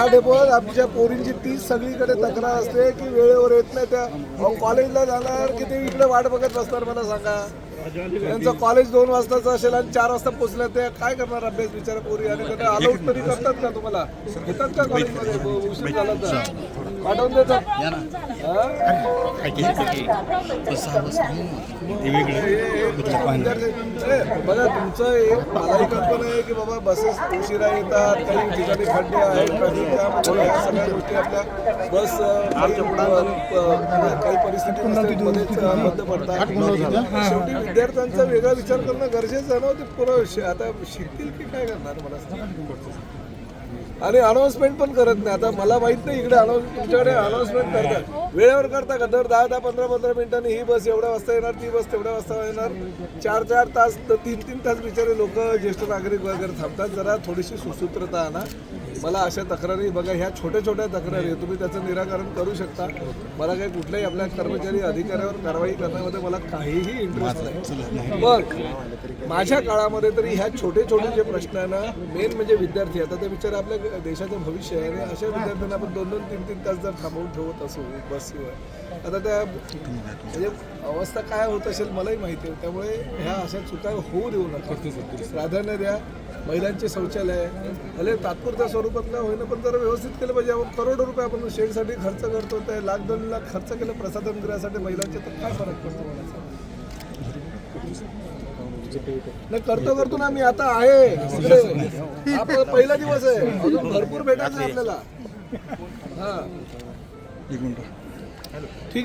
या डेपोत आमच्या पोरींची तीच सगळीकडे तक्रार असते की वेळेवर येत नाही. त्या कॉलेजला जाणार की ते इकडे वाट बघत बसणार मला सांगा. त्यांचं कॉलेज 2 वाजताचं असेल आणि 4 वाजता पोहोचलं ते काय करणार अभ्यास बिचारा पोरी. आणि त्यांना अलाउट तरी करतात का तुम्हाला? घेतात का कॉलेजमध्ये उशीर झाला तर पाठवून देतात? बघा तुमचं एक मलाही कल्पना आहे की बाबा बसेस उशिरा येतात, काही ठिकाणी खड्डे आहेत, त्यामुळे या सगळ्या गोष्टी आपल्या बस काही परिस्थिती बंद पडतात. शेवटी विद्यार्थ्यांचा वेगळा विचार करणं गरजेचं आहे ना. ते पुरं आता शिकतील की काय करणार मला सांगा. आणि अनाऊन्समेंट पण करत नाही. आता मला माहित नाही इकडे तुमच्याकडे अनाऊन्समेंट करतात, वेळेवर करता का? दर 10-10, 15-15 मिनिटांनी ही बस एवढ्या वाजता येणार, ती बस तेवढ्या वाजता येणार. 4-4 तास 3-3 तास बिचारे लोक ज्येष्ठ नागरिक वगैरे थांबतात. जरा थोडीशी सुसूत्रता आणा. मला अशा तक्रारी बघा, ह्या छोट्या छोट्या तक्रारी तुम्ही त्याचं निराकरण करू शकता. मला काही कुठल्याही आपल्या कर्मचारी अधिकाऱ्यावर कारवाई करण्यामध्ये मला काहीही इंटरेस्ट नाही. पण माझ्या काळामध्ये तरी ह्या छोटे छोटे जे प्रश्न आहे ना, मेन म्हणजे विद्यार्थी आता ते बिचारे आपल्या देशाचं भविष्य आहे. आणि अशा विद्यार्थ्यांना आपण 2-2, 3-3 तास जर थांबवून ठेवत असू बसशिवाय, आता त्या म्हणजे अवस्था काय होत असेल मलाही माहिती आहे. त्यामुळे ह्या अशा चुका होऊ देऊ नका. प्राधान्य द्या. महिलांचे शौचालय भले तात्पुरत्या स्वरूपात का होईना पण जरा व्यवस्थित केलं पाहिजे. आपण करोडो रुपये आपण शेडसाठी खर्च करतो, ते 1,00,000-2 लाख खर्च केलं प्रसाधनगृहासाठी महिलांचे, तर काय फरक पडतो मला? नाही करतो ना मी. आता आहे आपला पहिला दिवस आहे, अजून भरपूर भेटायचं आपल्याला. हां ठीक.